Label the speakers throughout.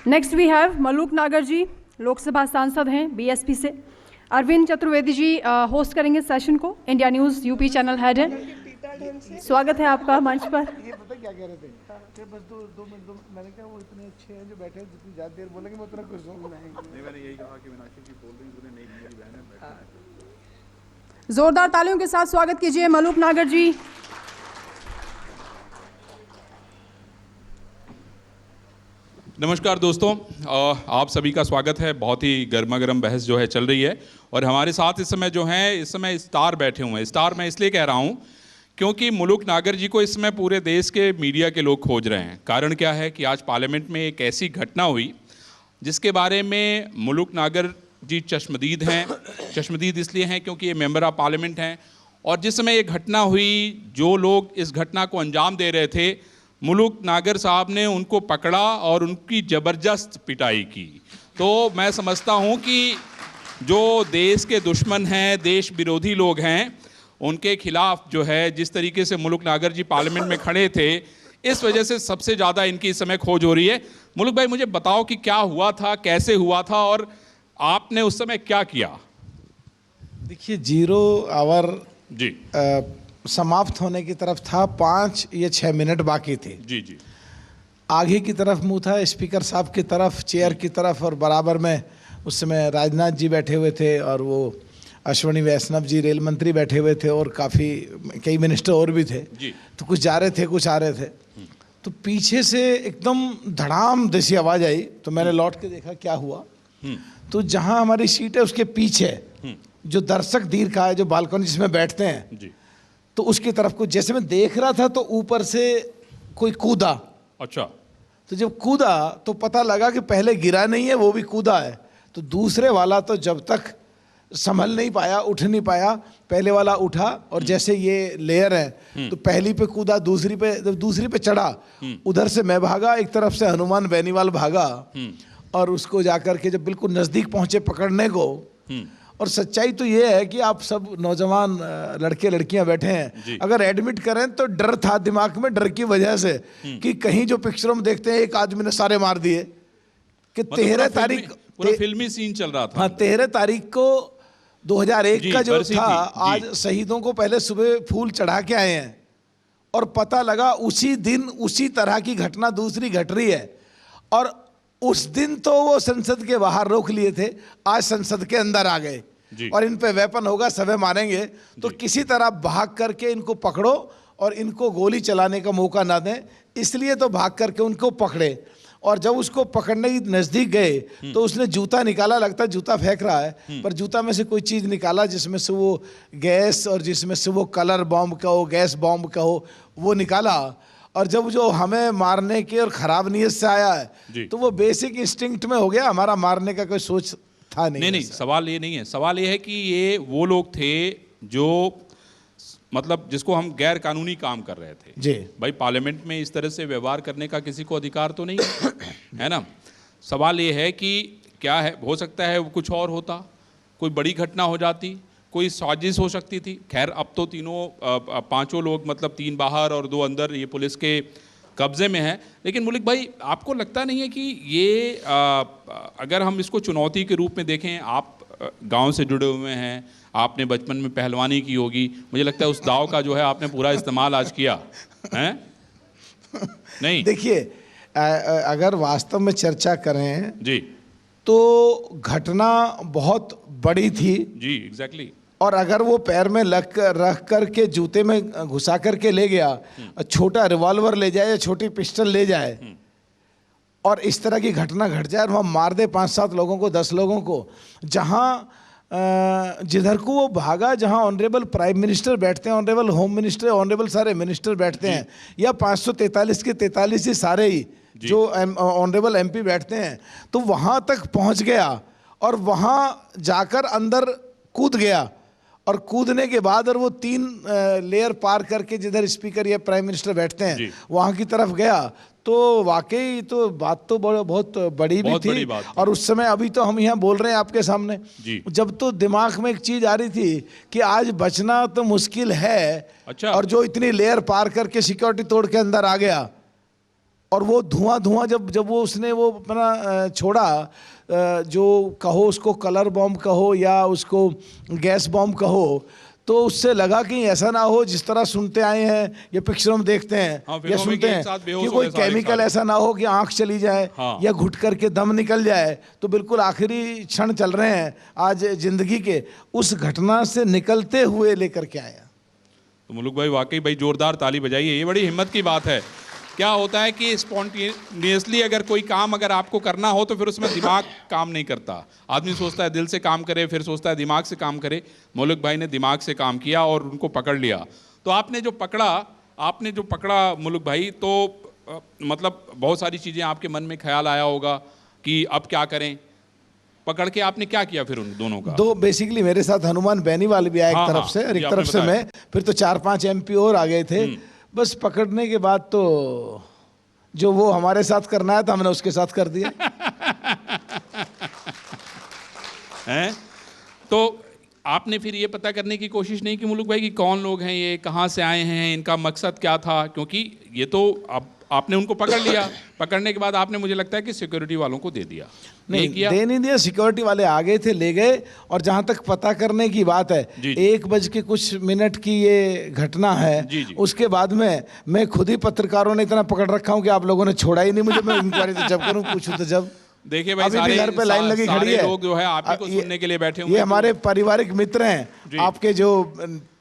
Speaker 1: Next we have Malook नागर जी, लोकसभा सांसद हैं बीएसपी से। अरविंद चतुर्वेदी जी होस्ट करेंगे सेशन को, India news UP channel head है। स्वागत है आपका मंच पर।
Speaker 2: ये पता क्या कह रहे थे, बस दो मिनट मैंने कहा वो इतने अच्छे हैं जो बैठे हैं, जितनी ज़्यादा देर बोलेंगे मैं उतना खुश हूँ।
Speaker 3: नहीं, मैंने यही कहा कि मीनाक्षी जी बोल रही हैं, नहीं मेरी बहन है।
Speaker 1: जोरदार तालियों के साथ स्वागत कीजिए मलूक नागर जी।
Speaker 3: नमस्कार दोस्तों, आप सभी का स्वागत है। बहुत ही गर्मा गर्म बहस जो है चल रही है और हमारे साथ इस समय जो हैं, इस समय स्टार बैठे हुए हैं। स्टार मैं इसलिए कह रहा हूं क्योंकि मलूक नागर जी को इस समय पूरे देश के मीडिया के लोग खोज रहे हैं। कारण क्या है कि आज पार्लियामेंट में एक ऐसी घटना हुई जिसके बारे में मलूक नागर जी चश्मदीद हैं। चश्मदीद इसलिए हैं क्योंकि ये मेंबर ऑफ पार्लियामेंट हैं और जिस समय ये घटना हुई, जो लोग इस घटना को अंजाम दे रहे थे, मलूक नागर साहब ने उनको पकड़ा और उनकी ज़बरदस्त पिटाई की। तो मैं समझता हूं कि जो देश के दुश्मन हैं, देश विरोधी लोग हैं, उनके खिलाफ जो है जिस तरीके से मलूक नागर जी पार्लियामेंट में खड़े थे, इस वजह से सबसे ज़्यादा इनकी इस समय खोज हो रही है। मलूक भाई, मुझे बताओ कि क्या हुआ था, कैसे हुआ था और आपने उस समय क्या किया?
Speaker 2: देखिए, 0 आवर
Speaker 3: जी
Speaker 2: समाप्त होने की तरफ था, 5 या 6 मिनट बाकी थे।
Speaker 3: जी जी
Speaker 2: आगे की तरफ मुंह था, स्पीकर साहब की तरफ, चेयर की तरफ, और बराबर में उस समय राजनाथ जी बैठे हुए थे और वो अश्विनी वैष्णव जी रेल मंत्री बैठे हुए थे और कई मिनिस्टर और भी थे
Speaker 3: जी।
Speaker 2: तो कुछ जा रहे थे, कुछ आ रहे थे। तो पीछे से एकदम धड़ाम जैसी आवाज़ आई तो मैंने लौट के देखा क्या हुआ। तो जहाँ हमारी सीट है उसके पीछे जो दर्शक दीर्घ है, जो बालकनी जिसमें बैठते हैं
Speaker 3: जी।
Speaker 2: तो उसकी तरफ को जैसे मैं देख रहा था तो ऊपर से कोई कूदा।
Speaker 3: अच्छा।
Speaker 2: तो जब कूदा तो पता लगा कि पहले गिरा नहीं है, वो भी कूदा है। तो दूसरे वाला तो जब तक संभल नहीं पाया, उठ नहीं पाया, पहले वाला उठा और जैसे ये लेयर है तो पहली पे कूदा, दूसरी पे, जब दूसरी पे चढ़ा उधर से मैं भागा, एक तरफ से हनुमान बेनीवाल भागा और उसको जाकर के जब बिल्कुल नज़दीक पहुंचे पकड़ने को। और सच्चाई तो ये है कि आप सब नौजवान लड़के लड़कियां बैठे हैं, अगर एडमिट करें तो डर था दिमाग में, डर की वजह से कि कहीं जो पिक्चरों में देखते हैं एक आदमी ने सारे मार दिए कि 13 तारीख
Speaker 3: पूरा फिल्मी सीन चल रहा था।
Speaker 2: हाँ, 13 तारीख को 2001 का जो था, आज शहीदों को पहले सुबह फूल चढ़ा के आए हैं और पता लगा उसी दिन उसी तरह की घटना दूसरी घट रही है। और उस दिन तो वो संसद के बाहर रोक लिए थे, आज संसद के अंदर आ गए और इन पे वेपन होगा, सबे मारेंगे। तो किसी तरह भाग करके इनको पकड़ो और इनको गोली चलाने का मौका ना दें, इसलिए तो भाग करके उनको पकड़े। और जब उसको पकड़ने की नज़दीक गए तो उसने जूता निकाला, लगता है जूता फेंक रहा है, पर जूता में से कोई चीज़ निकाला जिसमें से वो गैस और जिसमें से वो कलर बॉम्ब का हो, गैस बॉम्ब का हो, वो निकाला। और जब जो हमें मारने के और ख़राब नीयत से आया है तो वो बेसिक इंस्टिंक्ट में हो गया, हमारा मारने का कोई सोच था नहीं।
Speaker 3: नहीं, सवाल ये नहीं है। सवाल ये है कि ये वो लोग थे जो मतलब जिसको हम गैर कानूनी काम कर रहे थे।
Speaker 2: जी
Speaker 3: भाई, पार्लियामेंट में इस तरह से व्यवहार करने का किसी को अधिकार तो नहीं है ना। सवाल ये है कि क्या है, हो सकता है वो कुछ और होता, कोई बड़ी घटना हो जाती, कोई साजिश हो सकती थी। खैर, अब तो तीनों पांचों लोग, मतलब 3 बाहर और 2 अंदर, ये पुलिस के कब्जे में है। लेकिन मलिक भाई, आपको लगता नहीं है कि ये अगर हम इसको चुनौती के रूप में देखें, आप गांव से जुड़े हुए हैं, आपने बचपन में पहलवानी की होगी, मुझे लगता है उस दाव का जो है आपने पूरा इस्तेमाल आज किया है। नहीं,
Speaker 2: देखिए, अगर वास्तव में चर्चा करें
Speaker 3: जी
Speaker 2: तो घटना बहुत बड़ी थी।
Speaker 3: जी, एग्जैक्टली।
Speaker 2: और अगर वो पैर में रख करके जूते में घुसा करके ले गया, छोटा रिवॉल्वर ले जाए या छोटी पिस्टल ले जाए और इस तरह की घटना घट जाए और वहाँ मार दे 5-7 लोगों को, 10 लोगों को, जहाँ जिधर को वो भागा, जहाँ ऑनरेबल प्राइम मिनिस्टर बैठते हैं, ऑनरेबल होम मिनिस्टर, ऑनरेबल सारे मिनिस्टर बैठते हैं, या 543 के 43 ही सारे ही जो ऑनरेबल एमपी बैठते हैं, तो वहाँ तक पहुँच गया और वहाँ जाकर अंदर कूद गया। और कूदने के बाद और वो 3 लेयर पार करके जिधर स्पीकर या प्राइम मिनिस्टर बैठते हैं वहाँ की तरफ गया। तो वाकई तो बात तो बहुत बड़ी भी थी। और उस समय, अभी तो हम यहाँ बोल रहे हैं आपके सामने, जब तो दिमाग में एक चीज आ रही थी कि आज बचना तो मुश्किल है।
Speaker 3: अच्छा।
Speaker 2: और जो इतनी लेयर पार करके सिक्योरिटी तोड़ के अंदर आ गया और वो धुआं जब वो उसने वो अपना छोड़ा, जो कहो उसको कलर बॉम्ब कहो या उसको गैस बॉम्ब कहो, तो उससे लगा कि ऐसा ना हो जिस तरह सुनते आए हैं या पिक्चरों में देखते हैं या सुनते हैं कि कोई केमिकल ऐसा ना हो कि आंख चली जाए या घुट करके दम निकल जाए। तो बिल्कुल आखिरी क्षण चल रहे हैं आज जिंदगी के, उस घटना से निकलते हुए लेकर के आया।
Speaker 3: तो मुलुक भाई वाकई भाई जोरदार ताली बजाइए, ये बड़ी हिम्मत की बात है। क्या होता है कि स्पॉन्टेनियसली अगर कोई काम अगर आपको करना हो तो फिर उसमें दिमाग काम नहीं करता। आदमी सोचता है दिल से काम करे, फिर सोचता है दिमाग से काम करे। मुलुक भाई ने दिमाग से काम किया और उनको पकड़ लिया। तो आपने जो पकड़ा मुलुक भाई, तो मतलब बहुत सारी चीज़ें आपके मन में ख्याल आया होगा कि अब क्या करें। पकड़ के आपने क्या किया फिर उन दोनों का?
Speaker 2: दो बेसिकली मेरे साथ हनुमान बैनीवाल भी आया एक तरफ से और एक तरफ से मैं, फिर तो 4-5 MP और आ गए थे। बस पकड़ने के बाद तो जो वो हमारे साथ करना है था हमने उसके साथ कर दिया।
Speaker 3: हैं? तो आपने फिर ये पता करने की कोशिश नहीं की मुलुक भाई कि कौन लोग हैं ये, कहाँ से आए हैं, इनका मकसद क्या था? क्योंकि ये तो आपने उनको पकड़ लिया, पकड़ने के बाद आपने मुझे लगता है कि सिक्योरिटी वालों को दे दिया।
Speaker 2: नहीं दे नहीं दिया, सिक्योरिटी वाले आ गए थे, ले गए। और जहां तक पता करने की बात है, 1:00 की ये घटना है। उसके बाद में मैं खुद ही पत्रकारों ने इतना पकड़ रखा हूं कि आप लोगों ने छोड़ा ही नहीं मुझे। मैं इंक्वायरी तो जब करूं, पूछूं तो जब।
Speaker 3: देखिए भाई, सारे
Speaker 2: घर पे लाइन लगी खड़ी है,
Speaker 3: लोग जो है आप ही को सुनने के लिए बैठे हुए
Speaker 2: ये हमारे पारिवारिक मित्र हैं, आपके जो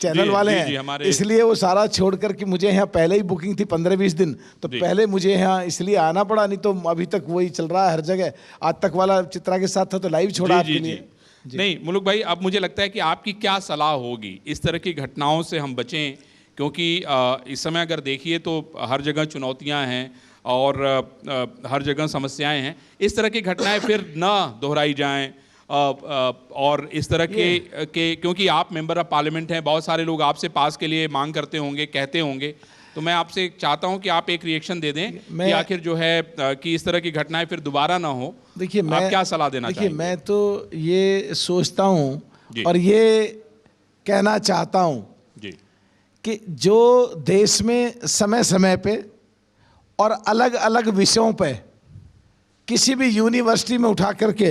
Speaker 2: चैनल वाले हैं, इसलिए वो सारा छोड़ करके मुझे यहाँ पहले ही बुकिंग थी 15-20 दिन, तो पहले मुझे यहाँ इसलिए आना पड़ा, नहीं तो अभी तक वही चल रहा है हर जगह। आज तक वाला चित्रा के साथ था तो लाइव छोड़ा आपके लिए।
Speaker 3: नहीं मुलुक भाई, अब मुझे लगता है कि आपकी क्या सलाह होगी इस तरह की घटनाओं से हम बचें, क्योंकि इस समय अगर देखिए तो हर जगह चुनौतियाँ हैं और हर जगह समस्याएं हैं। इस तरह की घटनाएं फिर ना दोहराई जाएं और इस तरह के क्योंकि आप मेंबर ऑफ पार्लियामेंट हैं, बहुत सारे लोग आपसे पास के लिए मांग करते होंगे, कहते होंगे, तो मैं आपसे चाहता हूं कि आप एक रिएक्शन दे दें कि आखिर जो है कि इस तरह की घटनाएं फिर दोबारा ना हो।
Speaker 2: देखिए
Speaker 3: आप क्या सलाह देना चाहेंगे?
Speaker 2: मैं तो ये सोचता हूँ और ये कहना चाहता हूँ कि जो देश में समय समय पे और अलग अलग विषयों पे किसी भी यूनिवर्सिटी में उठा करके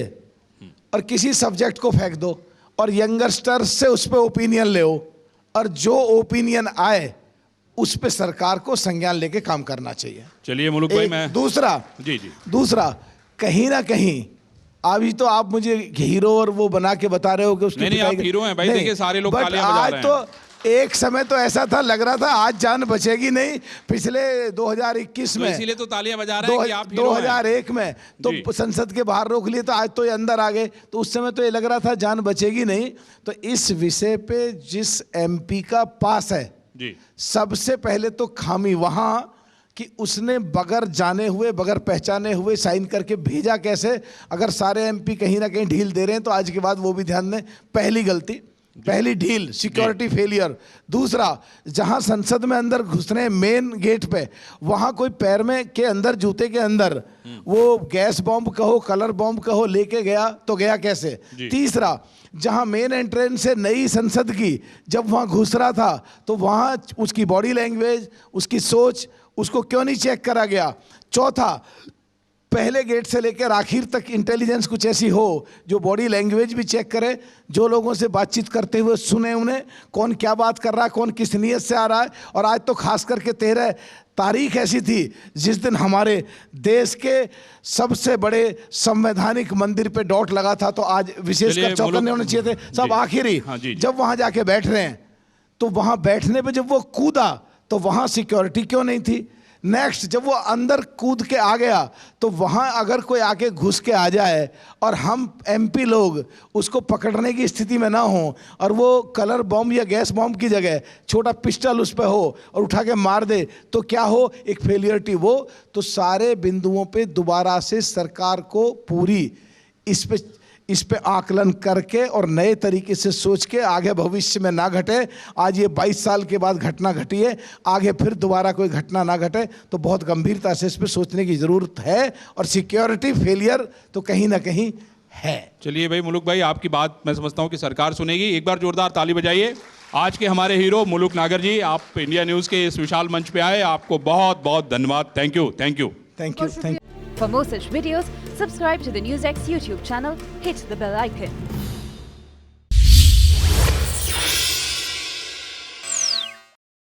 Speaker 2: और किसी सब्जेक्ट को फेंक दो और यंगस्टर से उस पर ओपिनियन ले, और जो ओपिनियन आए उस पे सरकार को संज्ञान लेके काम करना चाहिए।
Speaker 3: चलिए मुलुक भाई, मैं
Speaker 2: दूसरा कहीं ना कहीं अभी तो आप मुझे हीरो और वो बना के बता रहे हो कि उसकी
Speaker 3: नहीं आप हीरो हैं भाई। देखिए सारे लोग तालियां बजा रहे हैं।
Speaker 2: तो एक समय तो ऐसा था, लग रहा था आज जान बचेगी नहीं। पिछले 2021 में,
Speaker 3: इसीलिए तो तालियां बजा रहे हैं कि आप हीरो
Speaker 2: 2001 में तो संसद के बाहर रोक लिए, तो आज तो ये अंदर आ गए। तो उस समय तो ये लग रहा था जान बचेगी नहीं। तो इस विषय पे जिस MP का पास है, सबसे पहले तो खामी वहां कि उसने बगैर जाने हुए, बगैर पहचाने हुए साइन करके भेजा कैसे। अगर सारे MP कहीं ना कहीं ढील दे रहे हैं तो आज के बाद वो भी ध्यान दें। पहली गलती, पहली ढील, सिक्योरिटी फेलियर। दूसरा, जहां संसद में अंदर घुसने मेन गेट पे, वहां कोई पैर में के अंदर, जूते के अंदर वो गैस बॉम्ब कहो, कलर बॉम्ब कहो, लेके गया तो गया कैसे। तीसरा, जहां मेन एंट्रेंस से नई संसद की जब वहां घुस रहा था तो वहां उसकी बॉडी लैंग्वेज, उसकी सोच, उसको क्यों नहीं चेक करा गया। चौथा, पहले गेट से लेकर आखिर तक इंटेलिजेंस कुछ ऐसी हो जो बॉडी लैंग्वेज भी चेक करे, जो लोगों से बातचीत करते हुए सुने उन्हें, कौन क्या बात कर रहा है, कौन किस नीयत से आ रहा है। और आज तो खास करके 13 तारीख ऐसी थी जिस दिन हमारे देश के सबसे बड़े संवैधानिक मंदिर पे डॉट लगा था। तो आज विशेषकर चौकन्ने होने चाहिए थे सब। आखिरी जब वहां जाके बैठ रहे हैं तो वहां बैठने पे जब वो कूदा तो वहां सिक्योरिटी क्यों नहीं थी। नेक्स्ट, जब वो अंदर कूद के आ गया तो वहां अगर कोई आके घुस के आ जाए और हम MP लोग उसको पकड़ने की स्थिति में ना हो और वो कलर बॉम्ब या गैस बॉम्ब की जगह छोटा पिस्टल उस पर हो और उठा के मार दे तो क्या हो, एक फेलियरिटी। वो तो सारे बिंदुओं पे दोबारा से सरकार को पूरी इस पे आकलन करके और नए तरीके से सोच के आगे भविष्य में ना घटे। आज ये 22 साल के बाद घटना घटी है, आगे फिर दोबारा कोई घटना ना घटे, तो बहुत गंभीरता से इस पे सोचने की ज़रूरत है। और सिक्योरिटी फेलियर तो कहीं ना कहीं है।
Speaker 3: चलिए भाई मुलुक भाई, आपकी बात मैं समझता हूँ कि सरकार सुनेगी। एक बार जोरदार ताली बजाइए। आज के हमारे हीरो मुलुक नागर जी, आप इंडिया न्यूज़ के इस विशाल मंच पे आए, आपको बहुत बहुत धन्यवाद। Thank you.
Speaker 2: Thank you thank
Speaker 4: For more such videos, subscribe to the NewsX YouTube channel, hit the bell icon.